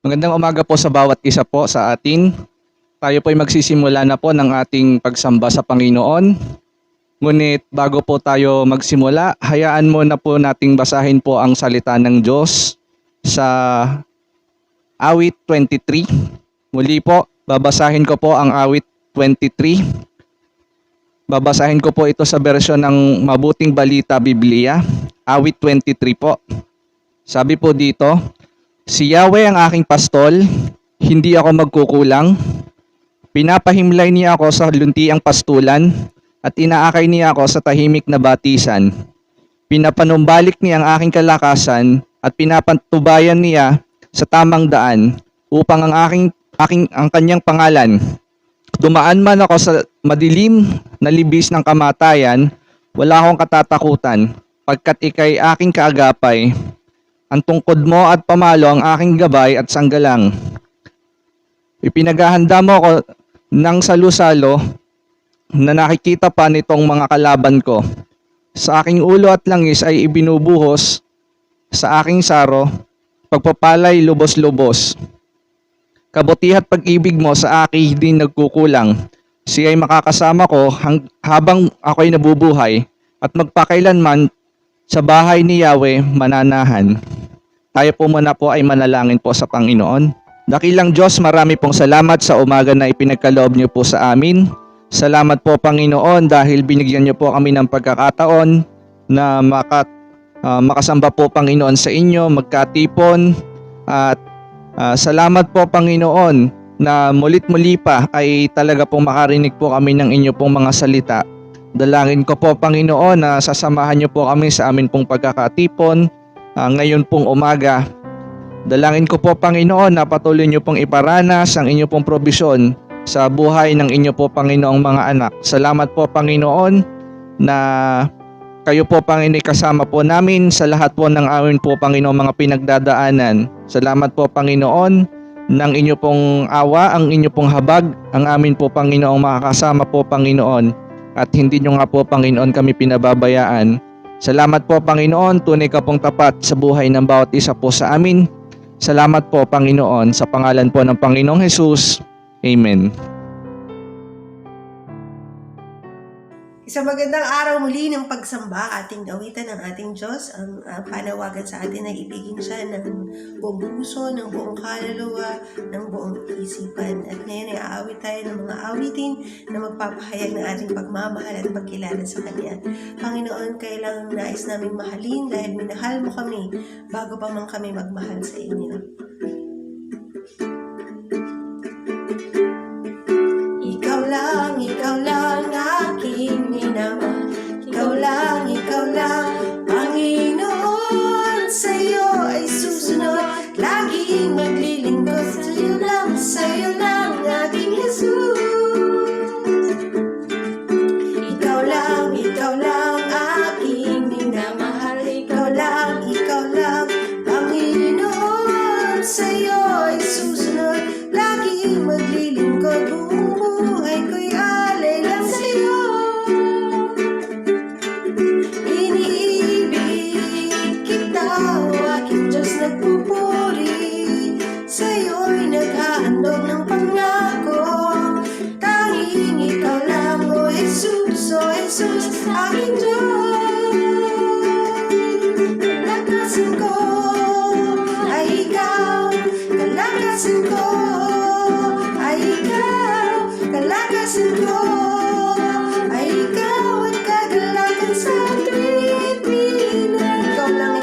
Magandang umaga po sa bawat isa po sa atin. Tayo po ay magsisimula na po ng ating pagsamba sa Panginoon. Ngunit bago po tayo magsimula, hayaan mo na po nating basahin po ang salita ng Diyos sa awit 23. Muli po, babasahin ko po ang awit 23. Babasahin ko po ito sa bersyon ng Mabuting Balita Biblia, awit 23 po. Sabi po dito, si Yahweh ang aking pastol, hindi ako magkukulang. Pinapahimlay niya ako sa luntiang pastulan at inaakay niya ako sa tahimik na batisan. Pinapanumbalik niya ang aking kalakasan at pinapantubayan niya sa tamang daan upang ang kanyang pangalan. Dumaan man ako sa madilim na libis ng kamatayan, wala akong katatakutan, pagkat ikay aking kaagapay. Ang tungkod mo at pamalo ang aking gabay at sanggalang. Ipinaghahanda mo ako ng salusalo na nakikita pa nitong mga kalaban ko. Sa aking ulo at langis ay ibinubuhos sa aking saro, pagpapalay lubos-lubos. Kabutihan at pag-ibig mo sa akin hindi nagkukulang. Siya ay makakasama ko habang ako'y nabubuhay at magpakailanman sa bahay ni Yahweh mananahan. Tayo po muna po ay manalangin po sa Panginoon. Dakilang Diyos, marami pong salamat sa umaga na ipinagkaloob niyo po sa amin. Salamat po Panginoon dahil binigyan niyo po kami ng pagkakataon na makasamba po Panginoon sa inyo, magkatipon at salamat po Panginoon na mulit-muli pa ay talaga pong makarinig po kami ng inyo pong mga salita. Dalangin ko po Panginoon na sasamahan niyo po kami sa amin pong pagkakatipon ngayon pong umaga. Dalangin ko po Panginoon na patuloy niyo pong iparanas ang inyo pong probisyon sa buhay ng inyo po Panginoong mga anak. Salamat po Panginoon na kayo po Panginoon kasama po namin sa lahat po ng amin po Panginoon mga pinagdadaanan. Salamat po Panginoon ng inyo pong awa, ang inyo pong habag, ang amin po Panginoong makakasama po Panginoon. At hindi nyo nga po Panginoon kami pinababayaan. Salamat po Panginoon, tunay ka pong tapat sa buhay ng bawat isa po sa amin. Salamat po Panginoon, sa pangalan po ng Panginoong Hesus. Amen. Isang magandang araw muli ng pagsamba, ating gawitan ng ating Diyos. Ang panawagan sa atin ay ibigin siya ng buong puso, ng buong kaluluwa, ng buong isipan. At ngayon ay aawit tayo ng mga awitin na magpapahayag ng ating pagmamahal at pagkilala sa Kanya. Panginoon, kailangan nais naming mahalin dahil minahal mo kami bago pa man kami magmahal sa inyo. Ikaw lang aking minamahal. Ikaw lang, Panginoon. Sa'yo ay susunod, laging maglilingkod. Sa'yo lang aking Jesus. Ikaw lang aking minamahal. Ikaw lang, Panginoon. Sa'yo ay susunod, laging maglilingkod. Buhay ko'y alay lang sa'yo. Iniibig kita, o aking Diyos nagpupuri. Sa'yo'y naghahandog ng pangako. Tanging ikaw lang, o Jesus, aking Diyos. Kalakasan ko ay ikaw, kalakasan ko ay ikaw, kalakasan ko ay ikaw at kagalakan sa tuwing pinag. Ikaw lang.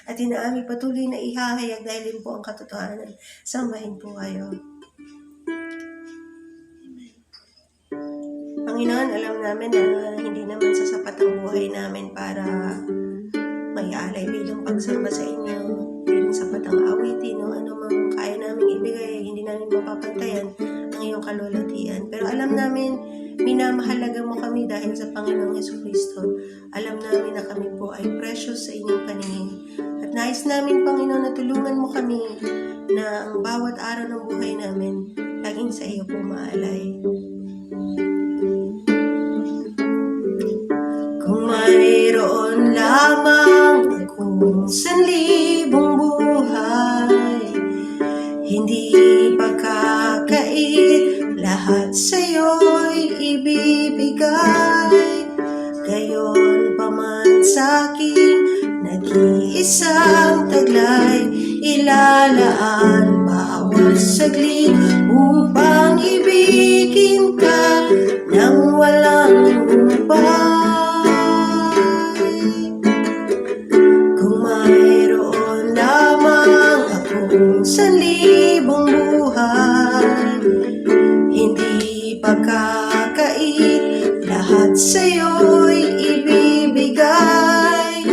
at inaami patuloy na ihahayag dahil yun po ang katotohanan. Sambahin po kayo. Panginoon, alam namin na hindi naman sasapat ang buhay namin para may alay bilang pagsamba sa inyo. Hindi sapat ang awitin o ano mang kaya namin ibigay, hindi namin mapapantayan ang iyong kalulatian. Pero alam namin, minamahalaga mo kami dahil sa Panginoong Jesucristo. Alam namin na kami po ay precious sa inyong paningin. At nais namin, Panginoon, na tulungan mo kami na ang bawat araw ng buhay namin, laging sa iyo po maalay. Kung mayroon lamang akong 1,000 buhay, hindi pagkakait, lahat sa'yo'y ibibigay. Gayon pa man sa'kin, nag-iisang taglay, ilalaan bawat saglit upang ibigin ka nang walang humpay. Kung mayroon lamang akong 1,000 buhay, hindi pagkakait, lahat sa'yo'y ibibigay.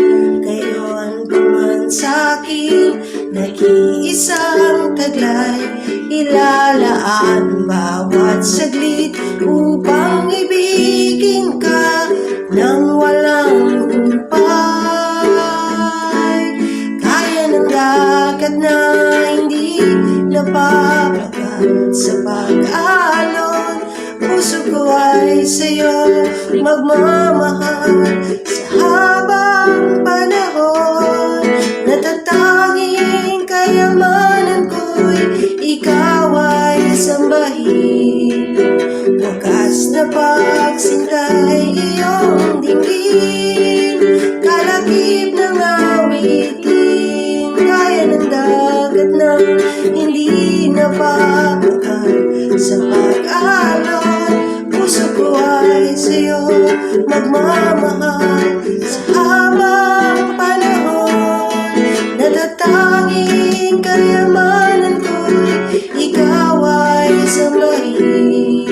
Gayon pa man sa'kin, nag-iisang taglay, ilalaan bawat saglit upang ibigin ka nang walang humpay. Kaya ng dagat na hindi napapagat sa pag-alon, puso ko ay sa'yo magmamahal sa habang panahon. Natatanging kayamanan ko'y ikaw ay sambahin. Wakas na pagsintay iyong dinggin, kalakip ng awitin. Kaya ng dagat na hindi napapagal sa pag-alon, puso ko ay sa'yo magmamahal sa habang panahon. Natatanging kayamanan ko'y ikaw ay sambahin.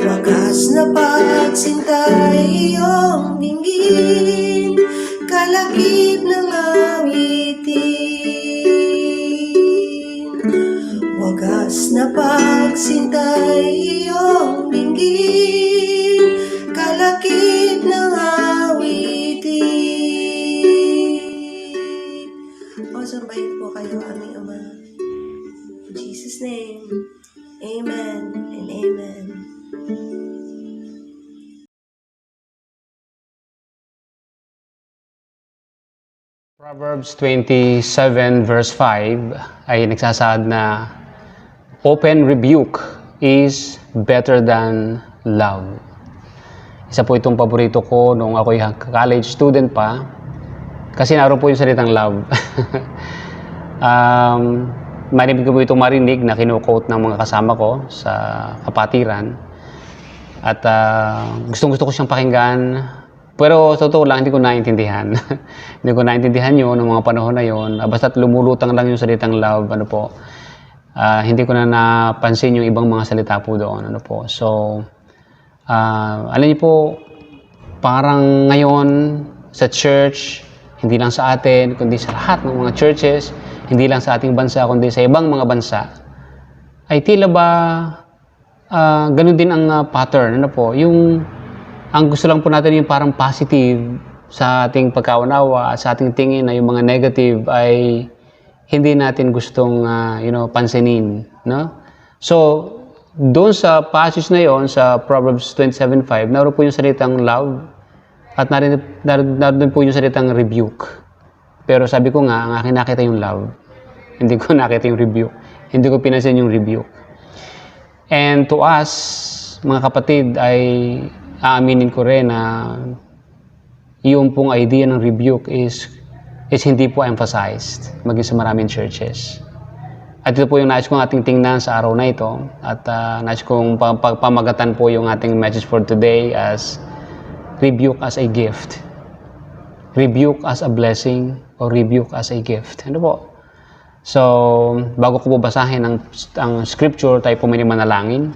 Wakas na pagsintay iyong dinggin, kalakip ng awitin. Wagas na pagsintay iyong dinggin, kalakip ng awitin. O sambahin po kayo aming Ama. In Jesus' name, Amen and Amen. Proverbs 27 verse 5 ay nagsasaad na open rebuke is better than love. Isa po itong paborito ko nung ako'y college student pa kasi naroon po yung salitang love. Maribig ko po itong marinig na kinu-quote ng mga kasama ko sa kapatiran at gustong-gusto ko siyang pakinggan. Pero totoo lang, hindi ko naintindihan. Hindi ko naintindihan yun noong mga panahon na yun. Basta't lumulutang lang yung salitang love, hindi ko na napansin yung ibang mga salita po doon, So, alam niyo po, parang ngayon sa church, hindi lang sa atin, kundi sa lahat ng mga churches, hindi lang sa ating bansa, kundi sa ibang mga bansa, ay tila ba ganun din ang pattern, ang gusto lang po natin yung parang positive sa ating pagkaunawa at sa ating tingin na yung mga negative ay hindi natin gustong pansinin, no? So, doon sa passage na yon sa Proverbs 27:5, naroon po yung salitang love at naroon po yung salitang rebuke. Pero sabi ko nga, ang akin nakita yung love. Hindi ko nakita yung rebuke. Hindi ko pinansin yung rebuke. And to us, mga kapatid, ay aaminin ko rin na yung pong idea ng rebuke is hindi po emphasized maging sa maraming churches. At ito po yung nais kong ating tingnan sa araw na ito at nais kong pamagatan po yung ating message for today as rebuke as a gift, rebuke as a blessing, or rebuke as a gift. Ano po? So, bago ko po basahin ang scripture, tayo po may manalangin.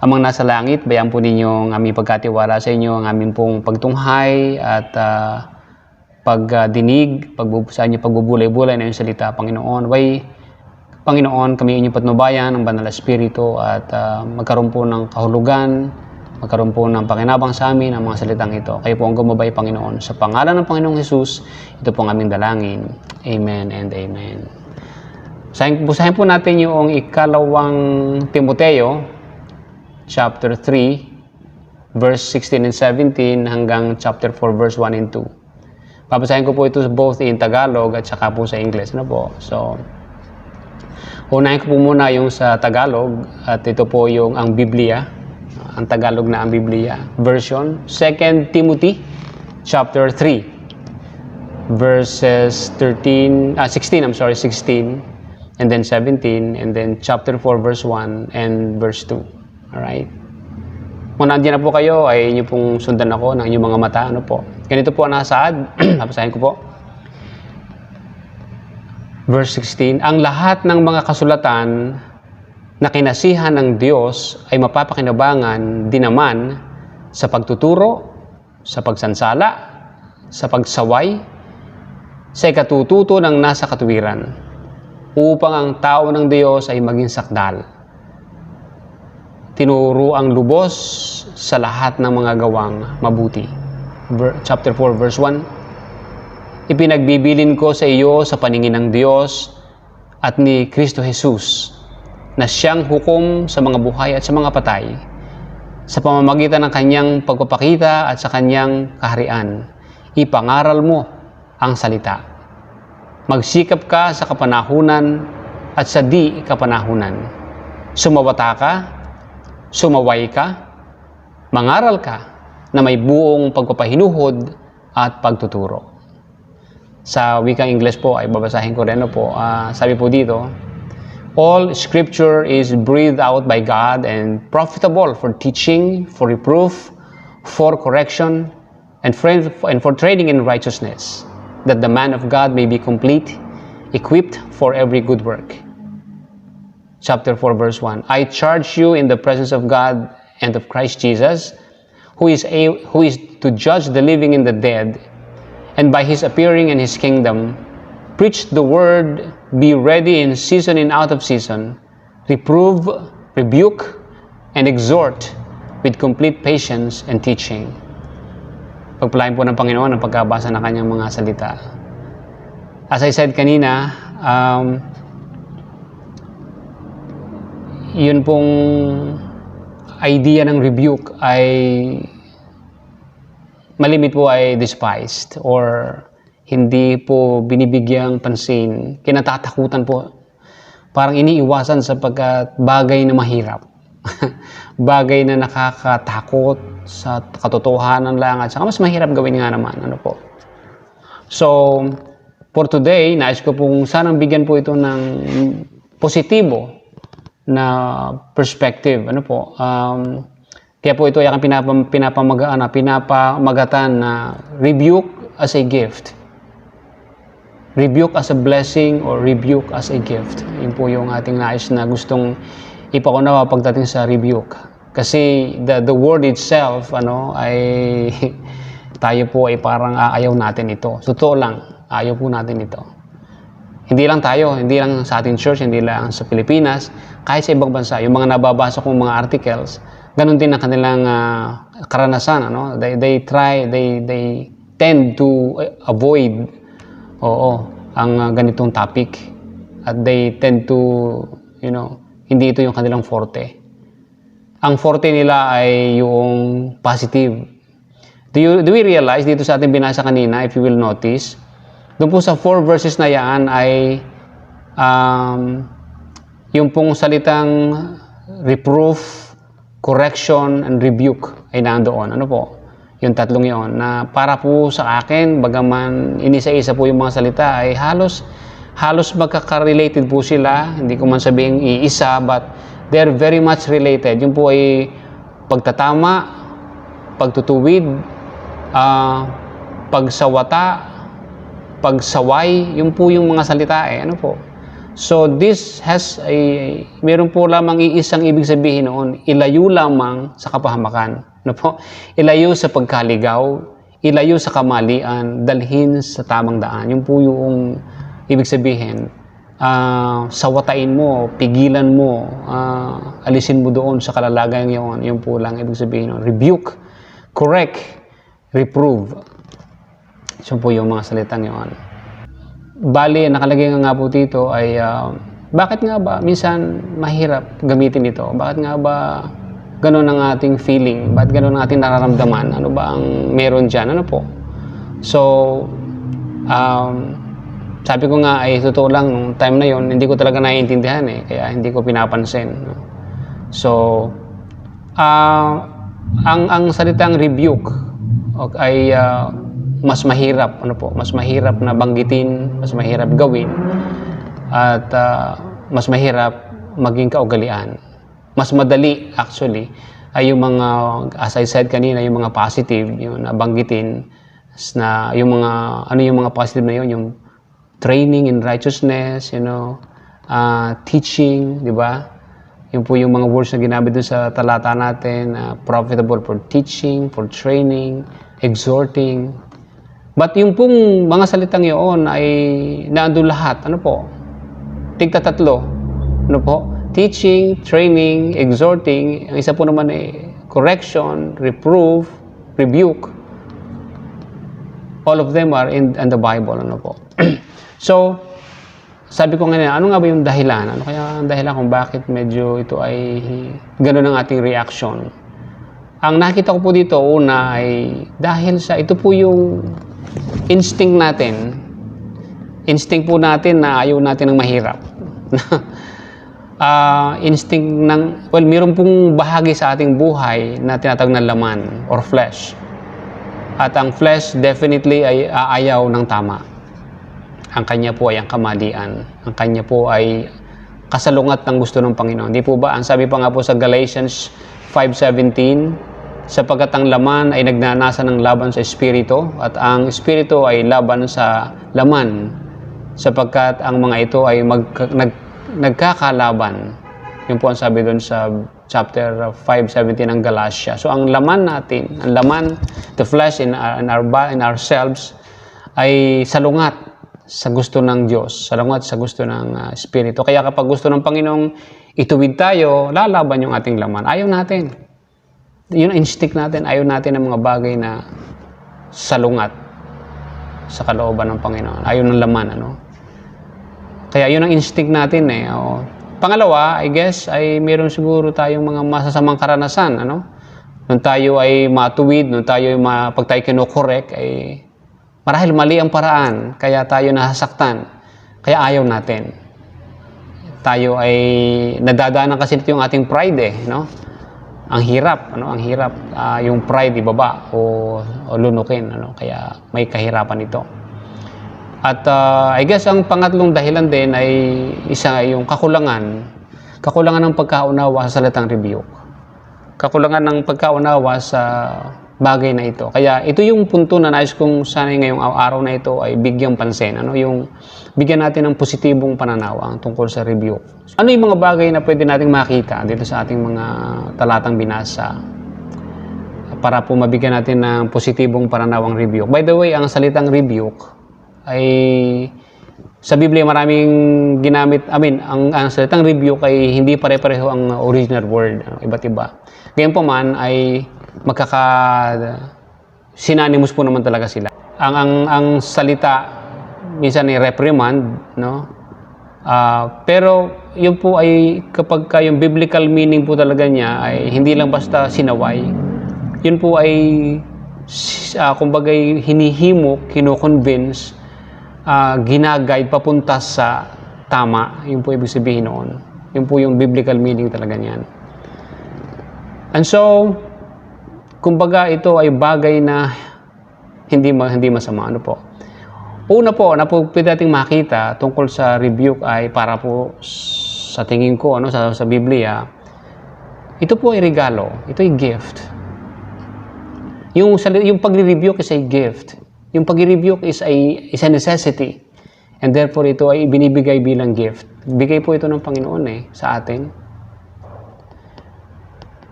Amang nasa langit, bayan po ninyo ang aming pagkatiwala sa inyo, ang aming pong pagtunghay at pagdinig, sa inyo pagbubulay-bulay na yung salita, Panginoon. Panginoon, kami inyong patnubayan ng Banal na Espiritu at magkaroon po ng kahulugan, magkaroon po ng pakinabang sa amin ang mga salitang ito. Kayo po ang gumabay, Panginoon. Sa pangalan ng Panginoong Jesus, ito po ang aming dalangin. Amen and amen. Basahin po natin yung ikalawang Timoteo, chapter 3, verse 16 and 17 hanggang chapter 4, verse 1 and 2. Babasahin ko po ito both in Tagalog at saka po sa English. Ano po? So, unahin ko po muna yung sa Tagalog at ito po yung ang Biblia, ang Tagalog na ang Biblia version. 2 Timothy chapter 3 verses 16 and then 17 and then chapter 4 verse 1 and verse 2. Alright? Kung nandiyan na po kayo, ay inyo pong sundan ako ng inyong mga mata. Ano po? Ganito po ang nasaad. Babasahin ko po. Verse 16, ang lahat ng mga kasulatan na kinasihan ng Diyos ay mapapakinabangan din naman sa pagtuturo, sa pagsansala, sa pagsaway, sa ikatututo ng nasa katuwiran, upang ang tao ng Diyos ay maging sakdal. Tinuro ang lubos sa lahat ng mga gawang mabuti. Chapter 4, verse 1, ipinagbibilin ko sa iyo sa paningin ng Diyos at ni Kristo Jesus na siyang hukom sa mga buhay at sa mga patay sa pamamagitan ng kanyang pagpapakita at sa kanyang kaharian. Ipangaral mo ang salita. Magsikap ka sa kapanahunan at sa di kapanahunan. Sumawata ka, sumaway ka, mangaral ka na may buong pagpapahinuhod at pagtuturo. Sa wikang English po ay babasahin ko rin po. Sabi po dito, all scripture is breathed out by God and profitable for teaching, for reproof, for correction, and for training in righteousness, that the man of God may be complete, equipped for every good work. Chapter 4, verse 1, I charge you in the presence of God and of Christ Jesus, who is to judge the living and the dead, and by his appearing in his kingdom, preach the word, be ready in season and out of season, reprove, rebuke, and exhort with complete patience and teaching. Pagpalain po ng Panginoon ang pagkabasa ng kanyang mga salita. As I said kanina, yun pong idea ng rebuke ay malimit po ay despised or hindi po binibigyang pansin, kinatatakutan po, parang iniiwasan sapagkat bagay na mahirap. Bagay na nakakatakot sa katotohanan lang at saka mas mahirap gawin nga naman. Ano po? So, for today, nais ko pong sanang bigyan po ito ng positibo na perspective. Ano po? Kaya po ito ay pinapamagatan na rebuke as a gift. Rebuke as a blessing or rebuke as a gift. Yun po yung ating nais na gustong ipaunawa pagdating sa rebuke. Kasi the word itself, ay tayo po ay parang ayaw natin ito. Totoo lang, ayaw po natin ito. Hindi lang tayo, hindi lang sa ating church, hindi lang sa Pilipinas, kahit sa ibang bansa, yung mga nababasa kong mga articles, ganun din ang kanilang karanasan. They tend to avoid ang ganitong topic. At they tend to, hindi ito yung kanilang forte. Ang forte nila ay yung positive. Do we realize, dito sa ating binasa kanina, if you will notice, doon po sa 4 verses na yan ay yung pong salitang reproof, correction, and rebuke ay nandoon. Ano po? Yung tatlong yon na para po sa akin, bagaman inisa-isa po yung mga salita, ay halos magkaka-related po sila. Hindi ko man sabihing iisa, but they're very much related. Yung po ay pagtatama, pagtutuwid, pagsawata, pagsaway, yun po yung mga salita ano po. So this has meron po lamang iisang ibig sabihin noon, ilayo lamang sa kapahamakan. Ano po? Ilayo sa pagkaligaw, ilayo sa kamalian, dalhin sa tamang daan. Yun po yung ibig sabihin. Sawatain mo, pigilan mo, alisin mo doon sa kalalagayan yun. Yun po lang ibig sabihin noon. Rebuke, correct, reprove. So po yung mga salitang yun. Bali, nakalagay nga po dito ay bakit nga ba minsan mahirap gamitin ito? Bakit nga ba ganun ang ating feeling? Bakit ganun ang ating nararamdaman? Ano ba ang meron dyan? Ano po? So, sabi ko nga ay totoo lang, nung time na yon hindi ko talaga naiintindihan kaya hindi ko pinapansin. So, ang salitang rebuke ay mas mahirap, mas mahirap na banggitin, mas mahirap gawin, at mas mahirap maging kaugalian. Mas madali actually ay yung mga, as I said kanina, yung mga positive, yung nabanggitin na yung mga, yung mga positive na yun, yung training in righteousness, teaching, di ba? Yun po yung mga words na ginamit dun sa talata natin, profitable for teaching, for training, exhorting. But yung pong mga salitang yun ay naandun lahat. Ano po? Tigta tatlo. Ano po? Teaching, training, exhorting. Ang isa po naman ay correction, reprove, rebuke. All of them are in the Bible. Ano po? So, sabi ko ngayon, ano nga ba yung dahilan? Ano kaya ang dahilan kung bakit medyo ito ay gano'n ang ating reaction? Ang nakita ko po dito, una ay dahil sa ito po yung instinct natin. Instinct po natin na ayaw natin ng mahirap. Instinct ng, mayroon pong bahagi sa ating buhay na tinatawag na laman or flesh. At ang flesh definitely ay aayaw ng tama. Ang kanya po ay ang kamalian. Ang kanya po ay kasalungat ng gusto ng Panginoon. Di po ba? Ang sabi pa nga po sa Galatians 5:17, sapagkat ang laman ay nagnanasa ng laban sa espiritu at ang espiritu ay laban sa laman sapagkat ang mga ito ay nagkakalaban. Yun po ang sabi doon sa chapter 5:17 ng Galatia. So ang laman natin, ang laman, the flesh in ourselves ay salungat sa gusto ng Diyos, salungat sa gusto ng espiritu. Kaya kapag gusto ng Panginoong ituwid tayo, lalaban yung ating laman. Ayaw natin. Yun ang instinct natin. Ayaw natin ng mga bagay na salungat sa kalooban ng Panginoon. Ayaw ng laman, Kaya yun ang instinct natin, Pangalawa, I guess, ay meron siguro tayong mga masasamang karanasan, Nung tayo ay matuwid, nung tayo ay pag tayo kinokorek, ay marahil mali ang paraan, kaya tayo nasasaktan, kaya ayaw natin. Tayo ay nadadaanan kasi ito yung ating pride, Ang hirap, ang hirap yung pride ibaba o lunukin, kaya may kahirapan ito. At I guess ang pangatlong dahilan din ay isa yung kakulangan ng pagkaunawa sa salitang rebuke. Kakulangan ng pagkaunawa sa bagay na ito. Kaya ito yung punto na nais kong sana ngayong araw na ito ay bigyang pansin. Yung bigyan natin ng positibong pananaw tungkol sa rebuke. Ano yung mga bagay na pwede nating makita dito sa ating mga talatang binasa para po mabigyan natin ng positibong pananaw ang rebuke. By the way, ang salitang rebuke ay sa Biblia maraming ginamit. Ang salitang rebuke ay hindi pare-pareho ang original word. Iba't iba. Ngayon po man ay synonymous po naman talaga sila. Ang salita minsan ay reprimand, pero yun po ay kapag yung biblical meaning po talaga niya ay hindi lang basta sinaway. Yun po ay kumbaga hinihimok, kino-convince, ginaguide papunta sa tama. Yun po ibig sabihin noon. Yun po yung biblical meaning talaga niyan. And so, kumbaga ito ay bagay na hindi masama. Una po, na po pwede nating makita tungkol sa rebuke ay para po sa tingin ko sa Biblia, ito po ay regalo. Ito ay gift. Yung pagre-rebuke is a gift. Yung pag-rebuke is a necessity. And therefore, ito ay binibigay bilang gift. Bigay po ito ng Panginoon sa atin.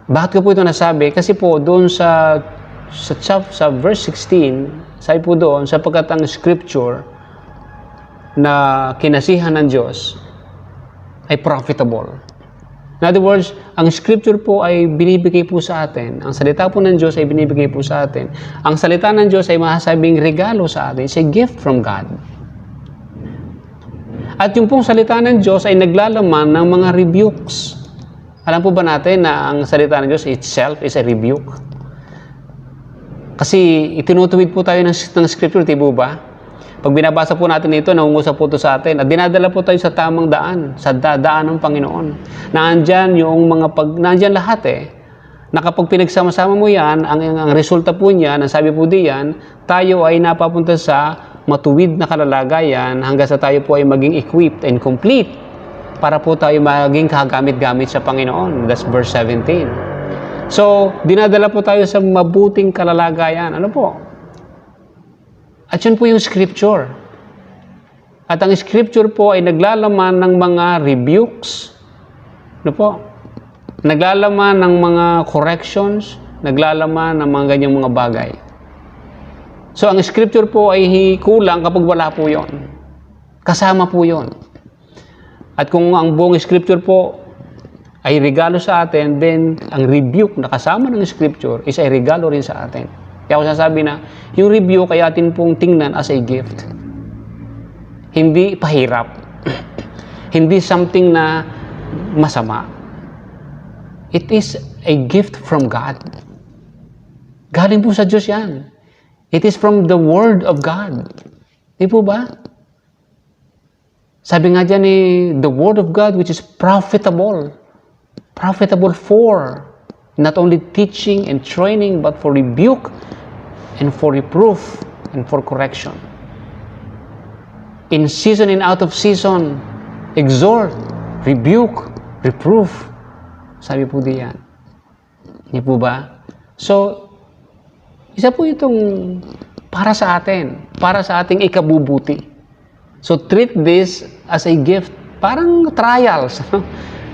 Bakit ko po ito nasabi? Kasi po doon sa verse 16, sabi po doon, sapagkat ang scripture na kinasihan ng Diyos ay profitable. In other words, ang scripture po ay binibigay po sa atin. Ang salita po ng Diyos ay binibigay po sa atin. Ang salita ng Diyos ay masasabing regalo sa atin. It's a gift from God. At yung pong salita ng Diyos ay naglalaman ng mga rebukes. Alam po ba natin na ang salita ng Diyos itself is a rebuke? Kasi itinutuwid po tayo ng scripture, di ba? Pag binabasa po natin ito, nangungusap po ito sa atin at dinadala po tayo sa tamang daan, sa daan ng Panginoon. Naandyan yung naandyan lahat na kapag pinagsama-sama mo yan, ang resulta po niyan, ang sabi po diyan, tayo ay napapunta sa matuwid na kalalagayan hanggang sa tayo po ay maging equipped and complete para po tayo maging kagamit-gamit sa Panginoon. That's verse 17. So, dinadala po tayo sa mabuting kalalagayan. Ano po? At yun po yung scripture. At ang scripture po ay naglalaman ng mga rebukes. Ano po? Naglalaman ng mga corrections. Naglalaman ng mga ganyang mga bagay. So, ang scripture po ay kulang kapag wala po yon. Kasama po yon. At kung ang buong scripture po ay regalo sa atin, then ang rebuke na kasama ng scripture is ay regalo rin sa atin. Kaya ako sasabi na, yung rebuke ay atin pong tingnan as a gift. Hindi pahirap. Hindi something na masama. It is a gift from God. Galing po sa Diyos yan. It is from the Word of God. Di po ba? Sabi nga dyan the Word of God which is profitable. Profitable for not only teaching and training but for rebuke and for reproof and for correction. In season and out of season, exhort, rebuke, reproof. Sabi po diyan. Hindi po ba? So, isa po itong para sa atin, para sa ating ikabubuti. So, treat this as a gift. Parang trials.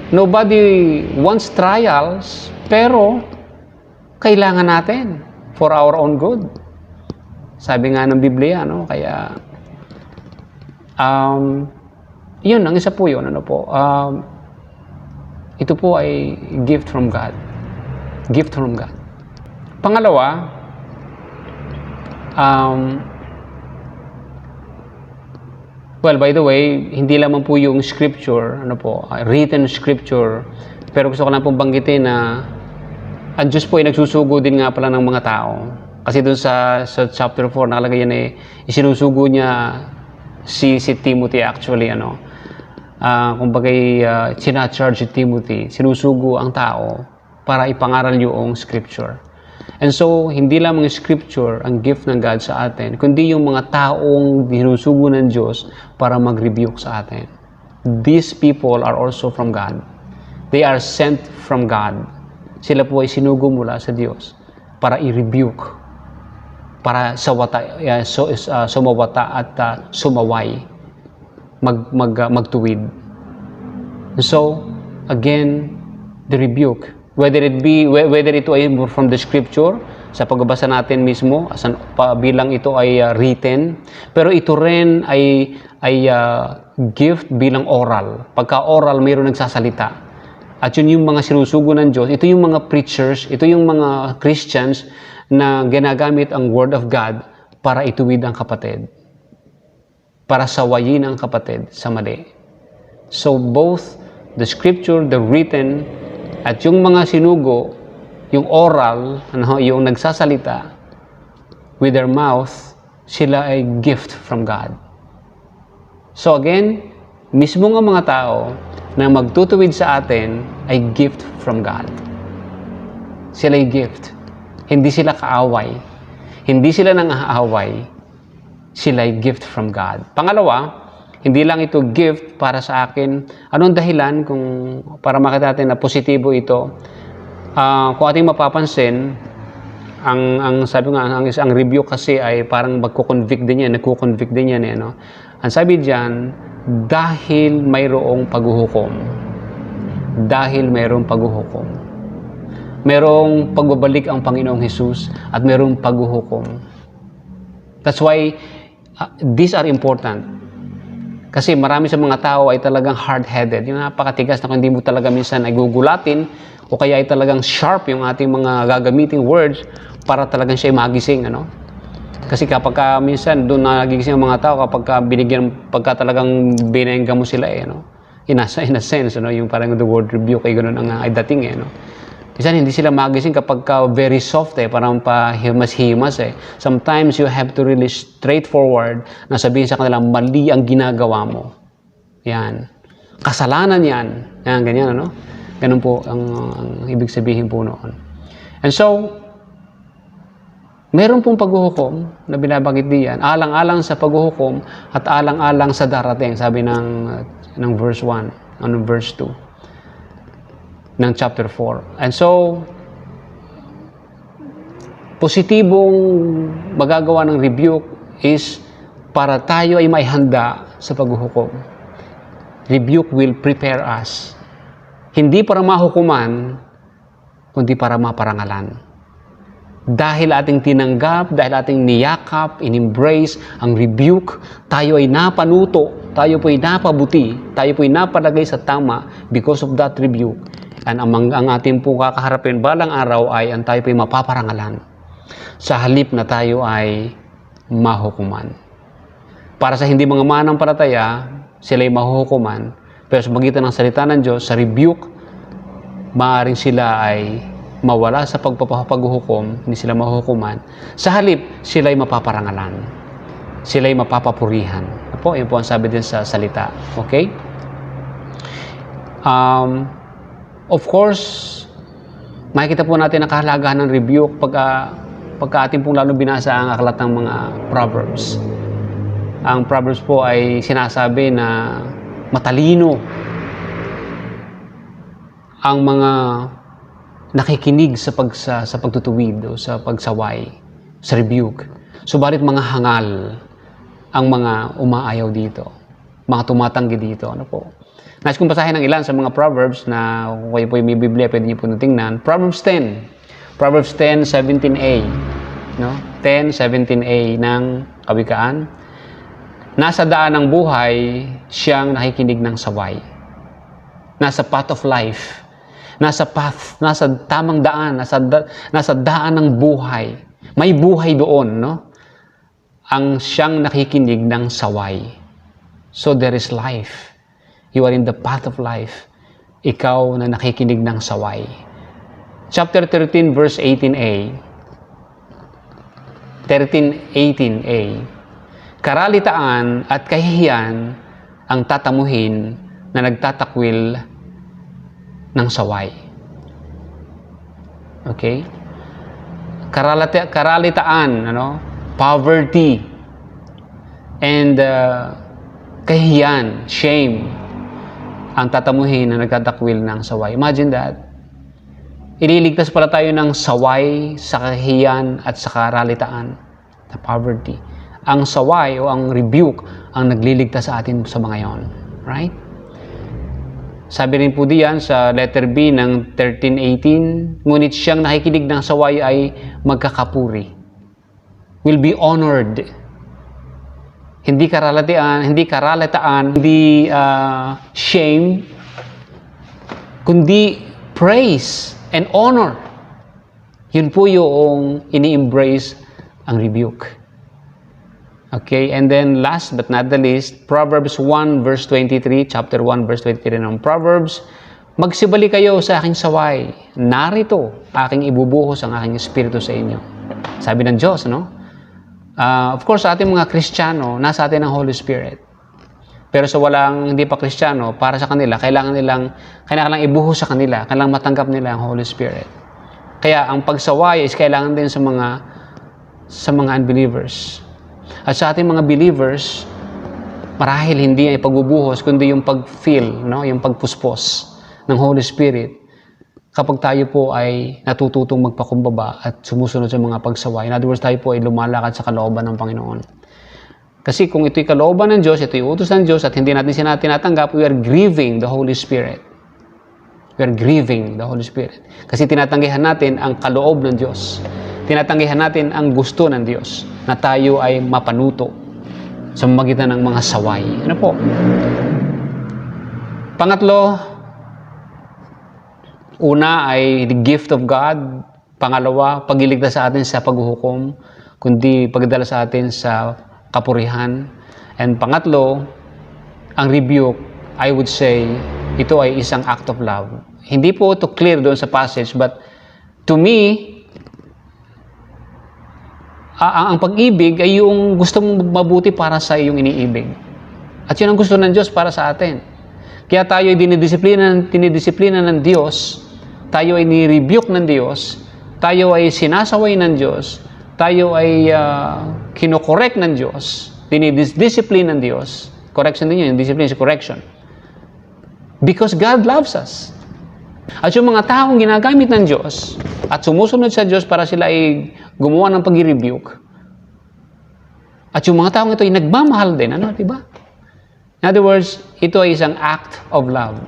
Nobody wants trials, pero kailangan natin for our own good. Sabi nga ng Biblia, no? Kaya, yun, ang isa po yun, ito po ay gift from God. Gift from God. Pangalawa, well, by the way, hindi lamang po yung scripture, written scripture, pero gusto ko lang pong banggitin na ang Diyos po ay nagsusugo din nga pala ng mga tao. Kasi doon sa chapter 4, nakalagay yan isinusugo niya si Timothy actually, kumbagay sinacharge si Timothy, sinusugo ang tao para ipangaral yung scripture. And so, hindi lamang scripture ang gift ng God sa atin, kundi yung mga taong sinusugo ng Diyos para mag-rebuke sa atin. These people are also from God. They are sent from God. Sila po ay sinugo mula sa Diyos para i-rebuke, para sumawata at sumaway, magtuwid. So, again, the rebuke, whether ito ay from the scripture, sa pagbabasa natin mismo, bilang ito ay written, pero ito rin ay gift bilang oral. Pagka oral, mayroon nagsasalita. At yun yung mga sinusugo ng Diyos. Ito yung mga preachers, ito yung mga Christians na ginagamit ang Word of God para ituwid ang kapatid. Para sawayin ang kapatid sa mali. So both the scripture, the written, at yung mga sinugo, yung oral, yung nagsasalita, with their mouth, sila ay gift from God. So again, mismo nga mga tao na magtutuwid sa atin ay gift from God. Sila ay gift. Hindi sila kaaway. Hindi sila nang-aaway. Sila ay gift from God. Pangalawa, hindi lang ito gift para sa akin. Anong dahilan para makita natin na positibo ito? Kung ating mapapansin, Ang sabi nga, ang rebuke kasi ay parang magko-convict din yan, nagko-convict din yan eh, no? Ang sabi diyan, dahil mayroong paghuhukom. Dahil mayroong paghuhukom. Mayroong pagbabalik ang Panginoong Hesus at mayroong paghuhukom. That's why these are important. Kasi marami sa mga tao ay talagang hard-headed. Yung napakatigas na kung hindi mo talaga minsan ay gugulatin o kaya ay talagang sharp yung ating mga gagamiting words para talagang siya ay magising, ano? Kasi kapag minsan doon nagigising ang mga tao kapag pagka talagang binengga mo sila eh, ano? In a sense, ano? Yung parang the word rebuke ay ganoon ang ay dating eh, no? Minsan hindi sila magising kapag very soft eh, parang himas eh. Sometimes you have to really straightforward na sabihin sa kanila, mali ang ginagawa mo. Yan. Kasalanan yan. Yan, ganyan, ano? Ganun po ang ibig sabihin po noon. And so, meron pong paghuhukom na binabanggit diyan, alang-alang sa paghuhukom at alang-alang sa darating, sabi ng verse 1, ano verse 2 ng chapter 4. And so, positibong magagawa ng rebuke is para tayo ay may handa sa paghuhukom. Rebuke will prepare us. Hindi para mahukuman, kundi para maparangalan. Dahil ating tinanggap, dahil ating niyakap, in-embrace ang rebuke, tayo ay napanuto, tayo po ay napabuti, tayo po ay napalagay sa tama because of that rebuke. And ang ating po kakaharapin balang araw ay ang tayo po ay mapaparangalan sa halip na tayo ay mahukuman. Para sa hindi mga manampalataya, sila ay mahuhukuman, pero sa magitan ng salita ng Diyos, sa rebuke, maaaring sila ay mawala sa pagpapahukom, hindi sila mahuhukuman. Sa halip, sila ay mapaparangalan. Sila ay mapapapurihan. Apo, yun po ang sabi din sa salita. Okay? Of course, makikita po natin ang kahalagahan ng rebuke pagka ating pong lalo binasa ang aklat ng mga Proverbs. Ang Proverbs po ay sinasabi na matalino ang mga nakikinig sa pagtutuwid o sa pagsaway, sa rebuke. Subalit mga hangal ang mga umaayaw dito, mga tumatanggi dito. Ano po? Nais kong basahin ng ilan sa mga Proverbs na kung kayo po may Biblia, pwede niyo po tingnan. Proverbs 10. Proverbs 10, 17a. No? 10, 17a ng Kawikaan. Nasa daan ng buhay, siyang nakikinig ng saway. Nasa path of life. Nasa tamang daan, nasa daan ng buhay. May buhay doon, no? Ang siyang nakikinig ng saway. So there is life. You are in the path of life. Ikaw na nakikinig ng saway. Chapter 13, verse 18a. 13:18a. Karalitaan at kahihiyan ang tatamuhin na nagtatakwil ng saway. Okay? Karalitaan, ano? Poverty, and kahihiyan, shame, ang tatamuhin na nagtatakwil ng saway. Imagine that. Ililigtas pala tayo ng saway sa kahihiyan at sa karalitaan, sa poverty. Ang saway o ang rebuke ang nagliligtas sa atin sa mga yon. Right? Sabi rin po diyan sa letter B ng 13:18, ngunit siyang nakikinig ng saway ay magkakapuri. Will be honored. Hindi karalitaan, hindi shame, kundi praise and honor. Yun po yung ini-embrace ang rebuke. Okay, and then last but not the least, Proverbs 1 verse 23, chapter 1 verse 23 ng Proverbs, magsibali kayo sa aking saway, narito aking ibubuhos ang aking espiritu sa inyo. Sabi ng Diyos, no? Of course, sa ating mga Kristiyano, nasa atin ang Holy Spirit. Pero sa walang hindi pa Kristiyano, para sa kanila, kailangan ibuhos sa kanila, kailangan matanggap nila ang Holy Spirit. Kaya ang pagsaway is kailangan din sa mga unbelievers. At sa ating mga believers, marahil hindi ay pagbubuhos, kundi yung pag-feel, no? Yung pagpuspos ng Holy Spirit kapag tayo po ay natututong magpakumbaba at sumusunod sa mga pagsaway. In other words, tayo po ay lumalakad sa kalooban ng Panginoon. Kasi kung ito'y kalooban ng Diyos, ito'y utos ng Diyos at hindi natin siya tinatanggap, we are grieving the Holy Spirit. We are grieving the Holy Spirit. Kasi tinatanggihan natin ang kaloob ng Diyos. Tinatanggihan natin ang gusto ng Diyos na tayo ay mapanuto sa magitan ng mga saway. Ano po? Pangatlo, una ay the gift of God. Pangalawa, pagliligtas sa atin sa paghuhukom, kundi pagdala sa atin sa kapurihan. And pangatlo, ang rebuke, I would say, ito ay isang act of love. Hindi po ito clear doon sa passage, but to me, ang pag-ibig ay yung gusto mong mabuti para sa iyong iniibig. At yun ang gusto ng Diyos para sa atin. Kaya tayo ay tinidisiplina ng Diyos, tayo ay ni-rebuke ng Diyos, tayo ay sinasaway ng Diyos, tayo ay kinokorek ng Diyos, dinidiscipline ng Diyos. Correction din yun, discipline is correction. Because God loves us. At yung mga taong ginagamit ng Diyos at sumusunod sa Diyos para sila ay gumawa ng pag-rebuke. At yung mga taong ito ay nagmamahal din. Ano, diba? In other words, ito ay isang act of love.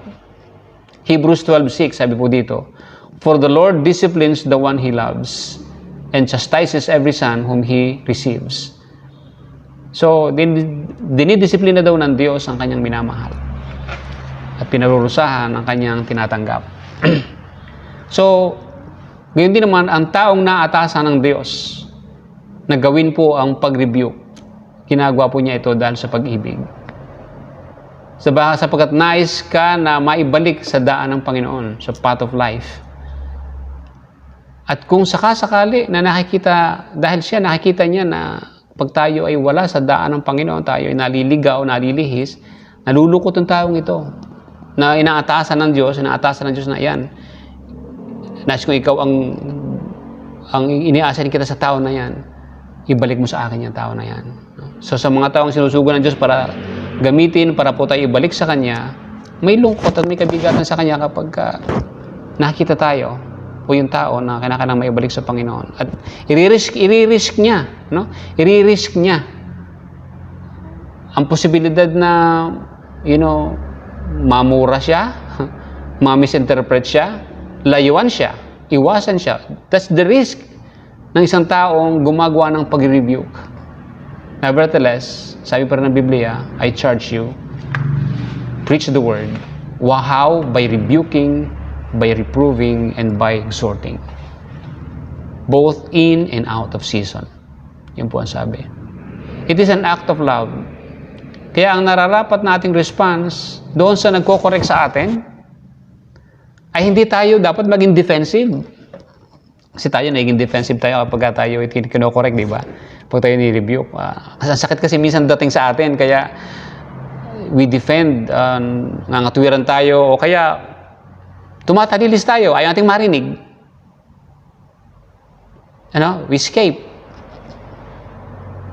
Hebrews 12:6, sabi po dito, "For the Lord disciplines the one He loves, and chastises every son whom He receives." So, dinidisiplina daw ng Diyos ang kanyang minamahal. At pinarurusahan ang kanyang tinatanggap. So, ngayon din naman, ang taong naatasan ng Diyos na gawin po ang pag-rebuke, ginagawa po niya ito dahil sa pag-ibig. Sapagkat nais ka na maibalik sa daan ng Panginoon, sa path of life. At kung sakasakali na dahil siya nakikita niya na pag tayo ay wala sa daan ng Panginoon, tayo ay naliligaw, nalilihis, nalulukot ang taong ito, na inaatasan ng Diyos na yan. Nais kung ikaw ang iniasan kita sa tao na yan, ibalik mo sa akin yung tao na yan. So sa mga taong sinusugo ng Diyos para gamitin, para po tayo ibalik sa Kanya, may lungkot at may kabigatan sa Kanya kapag nakita tayo o yung tao na kailangan maibalik sa Panginoon. At i-risk niya, no? I-risk niya ang posibilidad na, mamura siya, ma-misinterpret siya, layuan siya, iwasan siya. That's the risk ng isang taong gumagawa ng pag-rebuke. Nevertheless, sabi pa rin ng Biblia, I charge you, preach the word. How? By rebuking, by reproving, and by exhorting. Both in and out of season. Yun po ang sabi. It is an act of love. Kaya ang nararapat nating response doon sa nagko-correct sa atin, ay hindi tayo dapat maging defensive. Kasi tayo naging defensive tayo kapag tayo kino-correct, di ba? Pag tayo ni-rebuke. Ang sakit kasi minsan dating sa atin, kaya we defend, nangatwiran tayo, o kaya tumatalilis tayo, ayaw nating marinig. We escape.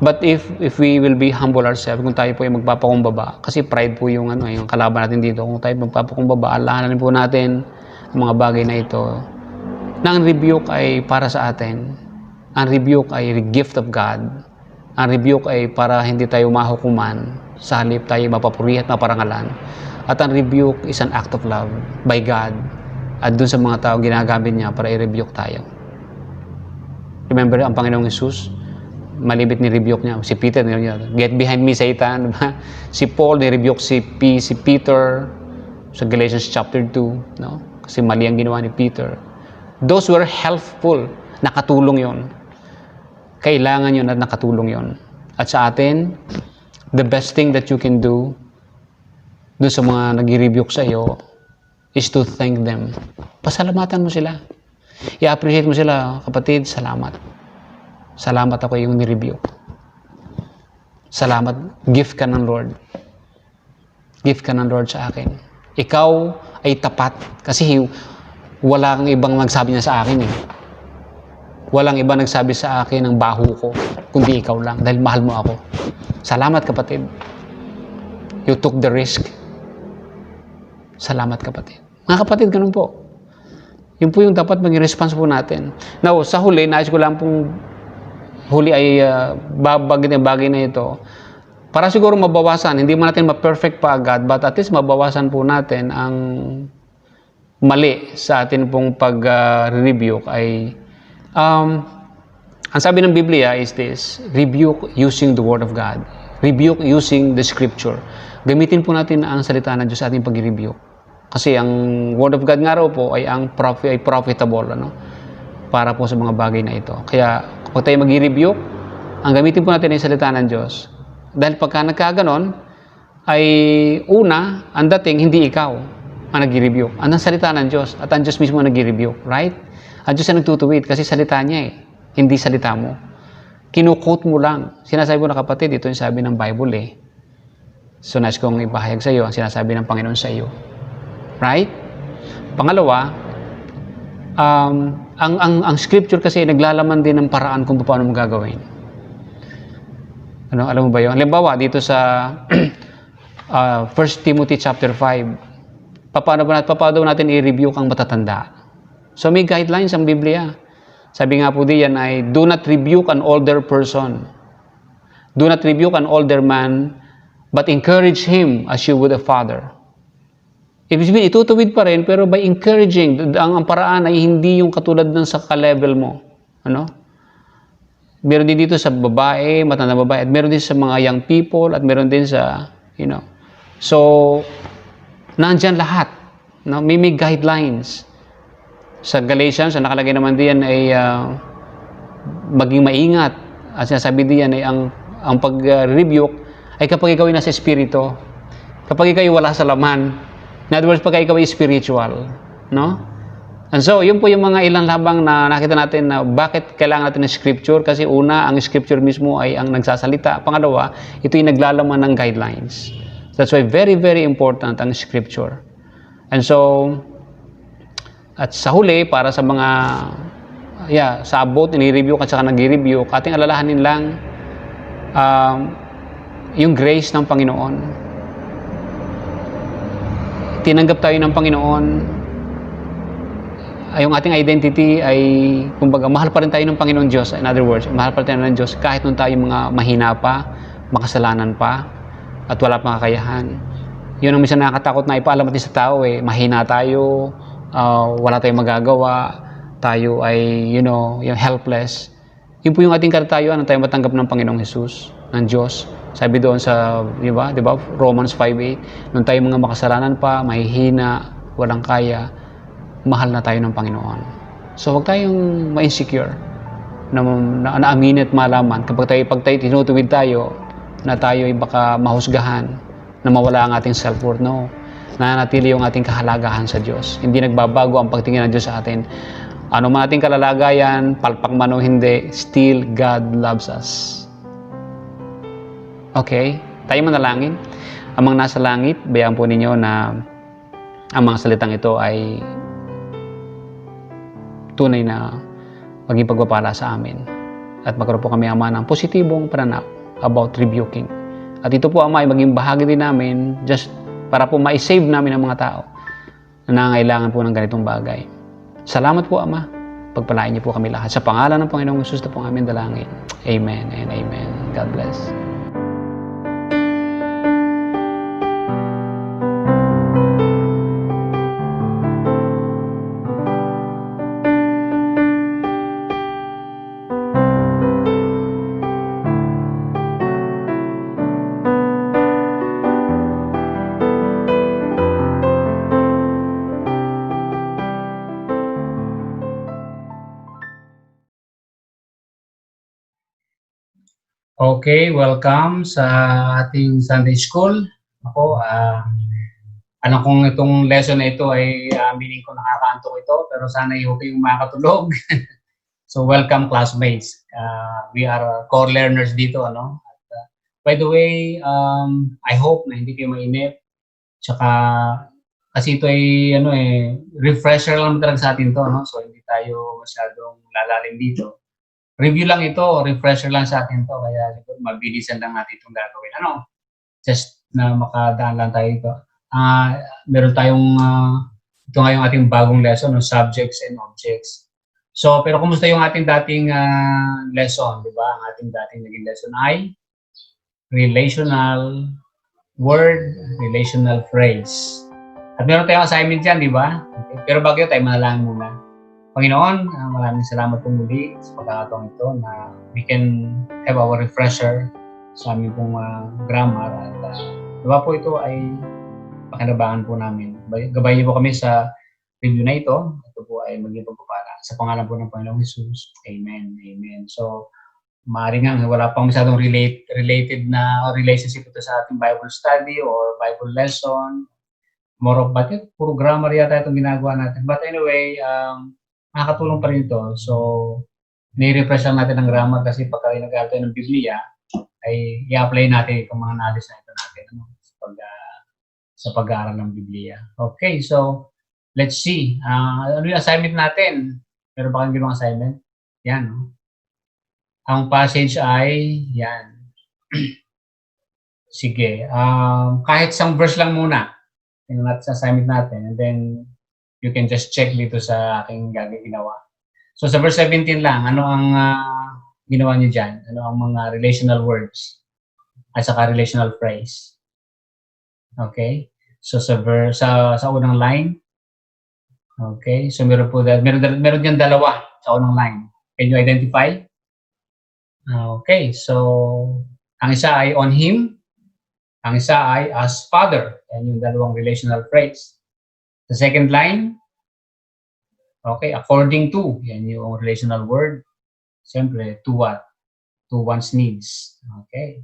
But if we will be humble ourselves, kung tayo po ay magpapakumbaba, kasi pride po yung kalaban natin dito, kung tayo magpapakumbaba, alahanan po natin ang mga bagay na ito, na ang rebuke ay para sa atin, ang rebuke ay gift of God, ang rebuke ay para hindi tayo mahukuman, sa halip tayo mapapuri at maparangalan, at ang rebuke is an act of love by God, at dun sa mga tao ginagamit niya para i-rebuke tayo. Remember, ang Panginoong Jesus, malibit ni rebuke niya. Si Peter, get behind me, Satan. Si Paul, ni-rebuke si Peter sa Galatians chapter 2. No? Kasi mali ang ginawa ni Peter. Those were helpful. Nakatulong yon. Kailangan yun at nakatulong yon. At sa atin, the best thing that you can do doon sa mga nag-rebuke sa iyo is to thank them. Pasalamatan mo sila. I-appreciate mo sila, kapatid, salamat. Salamat ako yung ni-rebuke. Salamat. Gift ka ng Lord. Gift ka ng Lord sa akin. Ikaw ay tapat. Kasi walang ibang nagsabi niya sa akin eh. Walang ibang nagsabi sa akin ng baho ko, kundi ikaw lang. Dahil mahal mo ako. Salamat, kapatid. You took the risk. Salamat, kapatid. Mga kapatid, ganun po. Yun po yung dapat maging response po natin. Now, sa huli, nais ko lang pong huli ay bagay na ito. Para siguro mabawasan, hindi man natin ma-perfect pa agad, but at least mabawasan po natin ang mali sa atin pong pag-rebuke ay ang sabi ng Biblia is this: rebuke using the Word of God. Rebuke using the Scripture. Gamitin po natin ang salita ng Diyos sa ating pag-rebuke. Kasi ang Word of God nga raw po ay profitable para po sa mga bagay na ito. Kaya kapag tayo mag-rebuke, ang gamitin po natin ay salita ng Diyos. Dahil pagka nagkaganon, ay una, ang dating hindi ikaw ang nag-rebuke. Ang salita ng Diyos at ang Diyos mismo ang nag-rebuke, right? Ang Diyos ang nagtutuwid kasi salita niya hindi salita mo. Kinu-quote mo lang. Sinasabi ko na kapatid, ito yung sabi ng Bible So, nais kong ipahayag sa iyo ang sinasabi ng Panginoon sa iyo. Right? Pangalawa, ang scripture kasi naglalaman din ng paraan kung paano mo gagawin. Alam mo ba yun? Halimbawa, dito sa 1 Timothy chapter 5, paano daw natin i-review ang matatanda? So, may guidelines ang Biblia. Sabi nga po diyan ay, do not rebuke an older person. Do not rebuke an older man, but encourage him as you would a father. Ibig sabihin, itutuwid pa rin, pero by encouraging, ang paraan ay hindi yung katulad ng sa ka-level mo. Meron din dito sa babae, matanda babae, at meron din sa mga young people, at meron din sa, So, nandyan lahat. May guidelines. Sa Galatians, ang nakalagay naman diyan ay maging maingat. At sinasabi diyan ay ang pag-rebuke ay kapag ikaw ay nasa espiritu. Kapag ikaw ay wala sa laman. In other words, pag ikaw ay spiritual. And so, yun po yung mga ilang labang na nakita natin na bakit kailangan natin ng scripture. Kasi una, ang scripture mismo ay ang nagsasalita. Pangalawa, ito yung naglalaman ng guidelines. That's why very, very important ang scripture. And so, at sa huli, para sa mga, sa abot, nire-review at saka nag-review, ating alalahanin lang yung grace ng Panginoon. Tinanggap tayo ng Panginoon. Yung ating identity ay, kumbaga, mahal pa rin tayo ng Panginoon Diyos. In other words, mahal pa rin tayo ng Diyos kahit nung tayo mga mahina pa, makasalanan pa, at wala pang kakayahan. Yun ang minsan nakakatakot na ipaalam natin sa tao mahina tayo, wala tayong magagawa, tayo ay, yung helpless. Yun po yung ating katatayuan na tayo matanggap ng Panginoong Jesus, ng Diyos. Sabi doon sa, di ba? Romans 5:8, nung tayo mga makasalanan pa, mahihina, walang kaya, mahal na tayo ng Panginoon. So, huwag tayong ma-insecure na aminin at malaman pag tayo tinutuwid tayo na tayo ay baka mahusgahan, na mawala ang ating self-worth. No. Nananatili yung ating kahalagahan sa Diyos. Hindi nagbabago ang pagtingin ng Diyos sa atin. Ano man ating kalalagayan, palpak man o hindi, still God loves us. Okay? Tayo manalangin. Amang nasa langit, bayaan po ninyo na ang mga salitang ito ay tunay na maging pagpapala sa amin. At magkaroon po kami, Ama, ng positibong pananaw about rebuking. At ito po, Ama, ay maging bahagi din namin just para po ma-save namin ang mga tao na nangangailangan po ng ganitong bagay. Salamat po, Ama. Pagpalain niyo po kami lahat. Sa pangalan ng Panginoong Jesus na po aming dalangin. Amen and amen. God bless. Okay, welcome sa ating Sunday School. Ako, alam kong itong lesson na ito ay meaning ko nakakaantok ito, pero sana yung okay yung makatulog. So, welcome classmates. We are core learners dito, ano? At, by the way, I hope na hindi kayo mainip. Tsaka, kasi ito ay, refresher lang talaga sa atin to, no? So, hindi tayo masyadong lalalim dito. Review lang ito, refresher lang sa atin to, kaya siguro mabilisan lang natin itong gagawin. Just na makadaan lang tayo ito. Meron tayong ito nga yung ating bagong lesson, no? Subjects and objects. So, pero kumusta yung ating dating lesson, di ba? Ang ating dating naging lesson ay relational word, relational phrase. At meron tayong assignment dyan, di ba? Okay. Pero bago yun, tayo manalangin muna. Panginoon, maraming salamat po muli sa pagkakataon ito na we can have our refresher sa aming pong grammar. At diba po ito ay pakinabangan po namin. Gabayin niyo po kami sa video na ito. Ito po ay maging pagpapala. Sa pangalan po ng Panginoong Jesus. Amen. Amen. So, maaari nga, wala pang masyadong related na relationship ito sa ating Bible study or Bible lesson. More of, bakit? Puro grammar yata itong ginagawa natin. But anyway, makakatulong pa rin ito. So, nire-refresh lang natin ang grammar kasi pagka nag-aaral tayo ng Biblia, ay i-apply natin itong mga knowledge na ito natin sa pag-aaral ng Biblia. Okay, so, let's see. Ano yung assignment natin? Meron ba kayong ginawang assignment? Yan, no? Ang passage ay, yan. Sige. Kahit isang verse lang muna. Tingnan natin sa assignment natin. And then, you can just check dito sa aking ginawa. So, sa verse 17 lang, ano ang ginawa niyo dyan? Ano ang mga relational words? At saka relational phrase. Okay? So, sa unang line. Okay? So, meron dyan dalawa sa unang line. Can you identify? Okay, so ang isa ay on him, ang isa ay as father. Yan yung dalawang relational phrase. The second line, okay, according to, yan yung relational word. Siyempre, to what? To one's needs. Okay.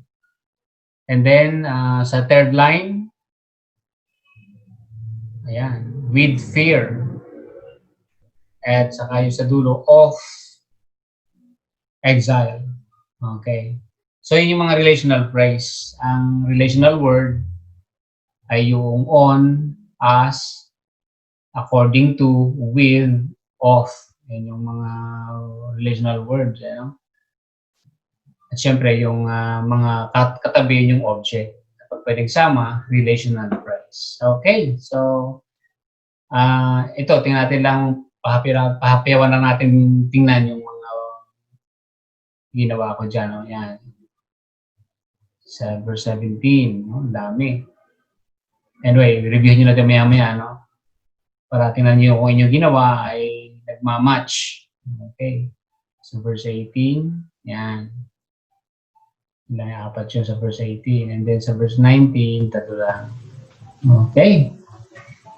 And then, sa third line, ayan, with fear. At saka yung sa dulo, of exile. Okay. So, yun yung mga relational phrase. Ang relational word ay yung on, as, according to, with, of. Yan yung mga relational words. You know? At syempre, yung mga katabi yung object. Kapag pwedeng sama, relational phrase. Okay. So, ito, tingnan natin lang, pahapiyawan lang natin tingnan yung ginawa ko dyan, no? Yan. Sa verse 17, no? Dami. Anyway, review nyo natin maya-maya, no? Para tingnan nyo kung inyong ginawa ay nagmamatch. Okay. So, verse 18, yan. Apat yun sa verse 18. And then sa verse 19, tatlo lang. Okay.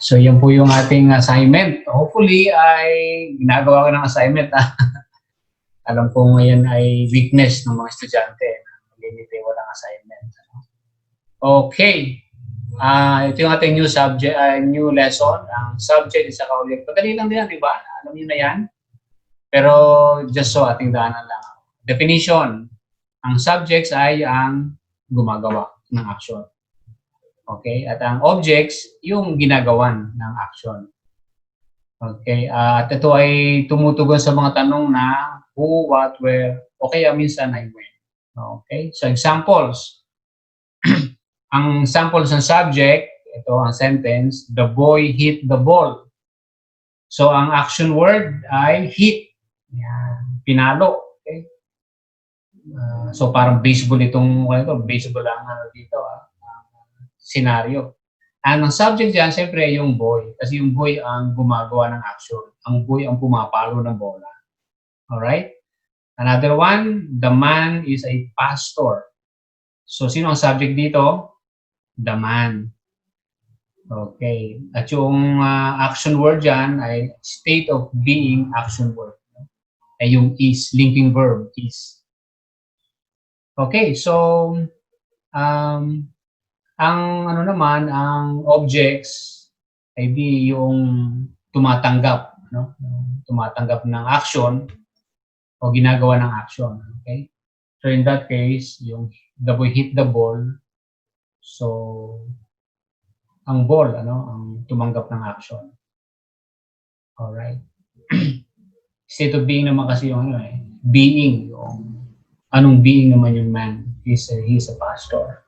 So, yan po yung ating assignment. Hopefully, ay ginagawa ko ng assignment, Alam ko ngayon ay weakness ng mga estudyante na mag-limit walang assignment. Okay. Ito yung ating new subject, new lesson. Ang subject is kaulit. Padali lang din yan, di ba? Alam niyo na yan. Pero just so ating daanan lang. Definition. Ang subjects ay ang gumagawa ng action. Okay? At ang objects, yung ginagawan ng action. Okay? At ito ay tumutugon sa mga tanong na who, what, where, o kaya minsan ay when. Okay? So, examples. Ang samples ng subject, ito ang sentence, the boy hit the ball. So, ang action word ay hit. Yan. Pinalo. Okay? So, parang baseball itong, baseball ang dito, scenario. And ang subject dyan, siyempre, yung boy. Kasi yung boy ang gumagawa ng action. Ang boy ang pumapalo ng bola. Alright? Another one, the man is a pastor. So, sino ang subject dito? The man. Okay. At yung action word dyan ay state of being action word. Ay yung is, linking verb, is. Okay. So, ang objects ay di yung tumatanggap, no? Tumatanggap ng action o ginagawa ng action. Okay? So in that case, yung the boy hit the ball. So ang ball, ang tumanggap ng action. Alright. State of being naman kasi yung being, yung anong being naman yung man. He's a pastor.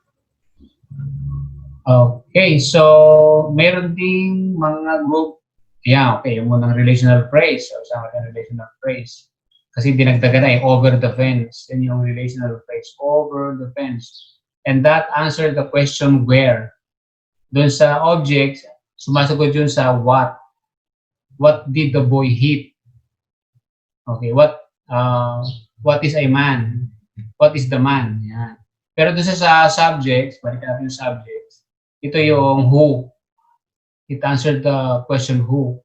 Okay, so meron ding mga group Yeah, okay. Yung munang relational phrase. So, sa akin, relational phrase. Kasi dinagdagan na over the fence. Yan yung relational phrase. Over the fence. And that answered the question where. Doon sa object, sumasagot yun sa what. What did the boy hit? Okay, what is a man? What is the man? Yan. Pero doon sa subjects, balik natin yung subjects, ito yung who. It answered the question who.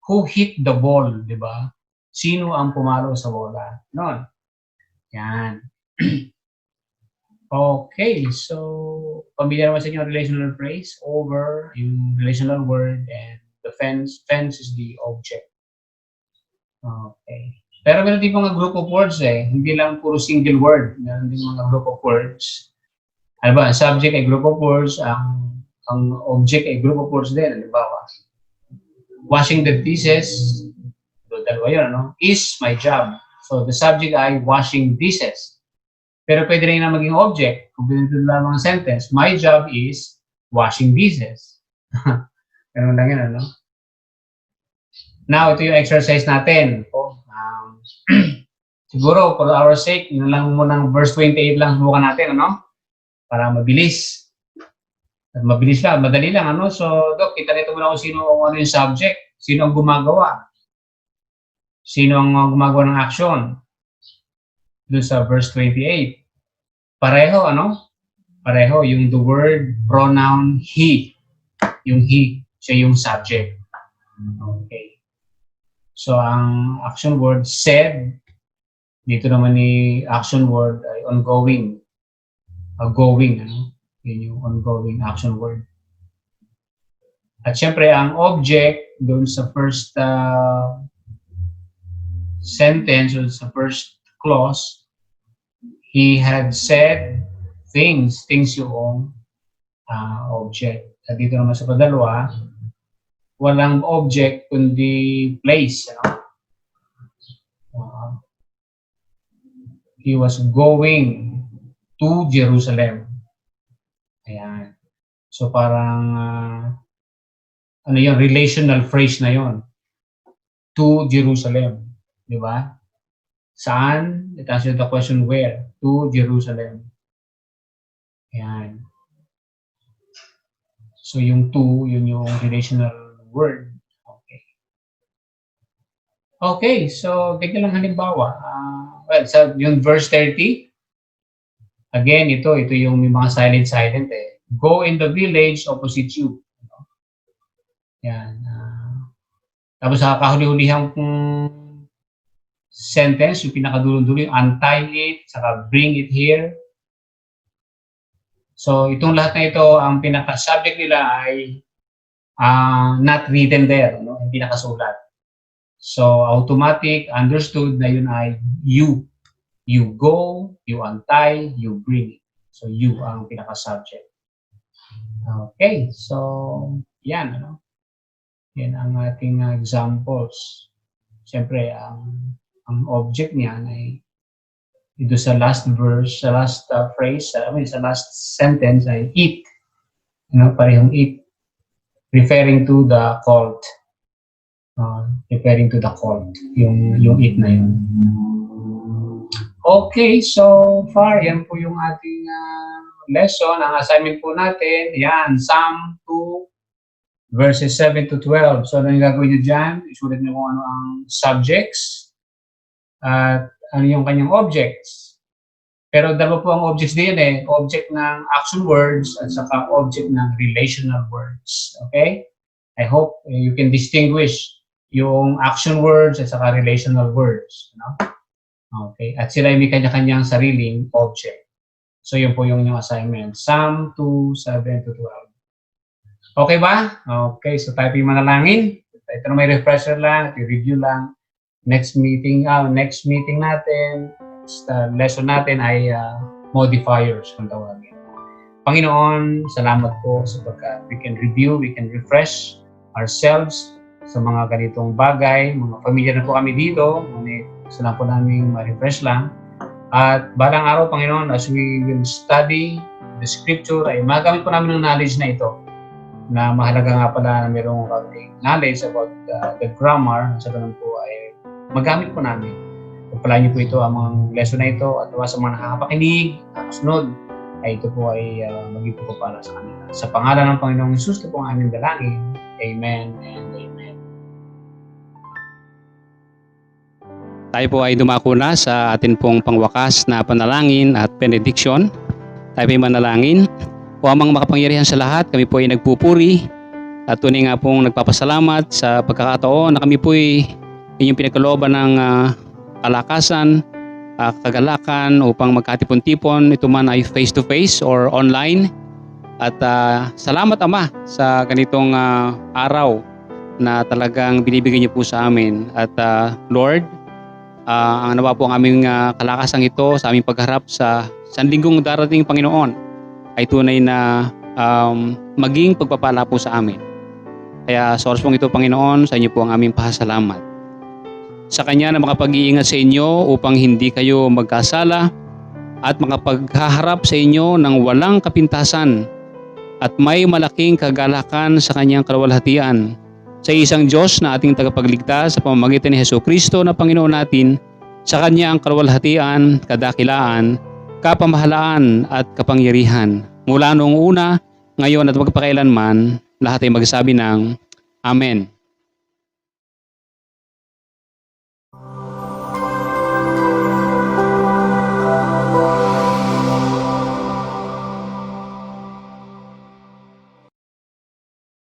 Who hit the ball, di ba? Sino ang pumalo sa bola? Noon. Yan. Okay, so pamilya naman sa inyo ang relational phrase, over, yung relational word, and the fence. Fence is the object. Okay. Pero meron din mga group of words hindi lang puro single word. Meron din mga group of words. Ano ba, ang subject ay group of words, ang object ay group of words din. Halimbawa, washing the dishes, dalawa yun, no? Is my job. So, the subject ay washing dishes. Pero pwede rin na maging object. Kung ganito lang ang sentence, my job is washing dishes. Ganun lang yun, no? Now, ito yung exercise natin. Siguro, for our sake, yun lang munang verse 28 lang subukan natin, ano? Para mabilis. Mabilis lang, madali lang, ano? So, Doc, kita nito muna kung ano yung subject. Sino ang gumagawa? Sino ang gumagawa ng action? Doon sa verse 28. Pareho, ano? Pareho, yung the word, pronoun, he. Yung he, siya yung subject. Okay. So, ang action word, said. Dito naman ni action word ay ongoing. Going, ano? Yun yung ongoing action word. At syempre, ang object doon sa first sentence or sa first clause, he had said things yung object. At dito naman sa padalwa, walang object kundi place. Ano? He was going to Jerusalem. Ayan. So parang ano yung relational phrase na yon. To Jerusalem. Di ba? Saan? It answers the question where. To Jerusalem. Ayan. So yung to, yun yung relational word. Okay. Okay, so tignan lang halimbawa. Well, sa yung verse 30, again, ito yung may mga silent Go in the village opposite you. Yan. Tapos sa kahuli-hulihang sentence, yung pinakadulo-dulo, yung untie it, saka bring it here. So, itong lahat na ito, ang pinaka-subject nila ay not written there, no? Hindi nakasulat. So, automatic, understood na yun ay you. You go, you untie, you bring it. So, you ang pinaka-subject. Okay, so, yan, ano? Yan ang ating examples. Siyempre, ang object niyan ay ito sa last verse, sa last phrase, sa last sentence ay eat. Parehong eat. Referring to the cult. Referring to the cult. Yung eat na yun. Okay, so far, yan po yung ating lesson. Ang assignment po natin, yan, Psalm 2, verses 7 to 12. So, ano yung gagawin nyo dyan? Isulat nyo kung ano ang subjects at ano yung kanyang objects. Pero dalawa po ang objects din object ng action words at saka object ng relational words. Okay? I hope you can distinguish yung action words at saka relational words. Okay? At sila ay may kanya-kanyang sariling object. So, yun po yung inyong assignment. Psalm 2, 7 to 12. Okay ba? Okay, so tayo yung manalangin. Ito na may refresher lang, i-review lang. Next meeting natin, lesson natin ay modifiers kung tawagin. Panginoon, salamat po sapagkat we can review, we can refresh ourselves sa mga ganitong bagay. Mga pamilya na po kami dito, gusto na po namin ma-refresh lang. At balang araw, Panginoon, as we will study the scripture, ay magamit po namin ng knowledge na ito na mahalaga nga pala na mayroong kaunting knowledge about the grammar. Sa ganun po ay magamit po namin. Pagpalaan niyo po ito ang mga lesson na ito at sa mga nakakapakinig, nakakasunod, ay ito po ay maging pagpapala sa kanila. Sa pangalan ng Panginoong Hesus na po ang aming dalangin. Amen and amen. Tayo po ay dumako na sa atin pong pangwakas na panalangin at benediction. Tayo po ay manalangin. O amang makapangyarihan sa lahat, kami po ay nagpupuri at tunay nga pong nagpapasalamat sa pagkakataon na kami po ay inyong pinagkalooban ng kalakasan, kagalakan upang magkatipon-tipon. Ito man ay face-to-face or online. At salamat Ama sa ganitong araw na talagang binibigay niyo po sa amin. At Lord, ang nawa po ang aming kalakasang ito sa aming pagharap sa sanlinggong darating Panginoon ay tunay na maging pagpapala po sa amin. Kaya sa oras pong ito Panginoon, sa inyo po ang aming pasasalamat. Sa Kanya na makapag-iingat sa inyo upang hindi kayo magkasala at makapaghaharap sa inyo ng walang kapintasan at may malaking kagalakan sa Kanyang kaluwalhatian. Sa isang Diyos na ating tagapagligtas sa pamamagitan ni Jesucristo na Panginoon natin, sa Kanya ang kaluwalhatian, kadakilaan, kapamahalaan at kapangyarihan. Mula noong una, ngayon at magpakailanman, lahat ay magsabi ng Amen.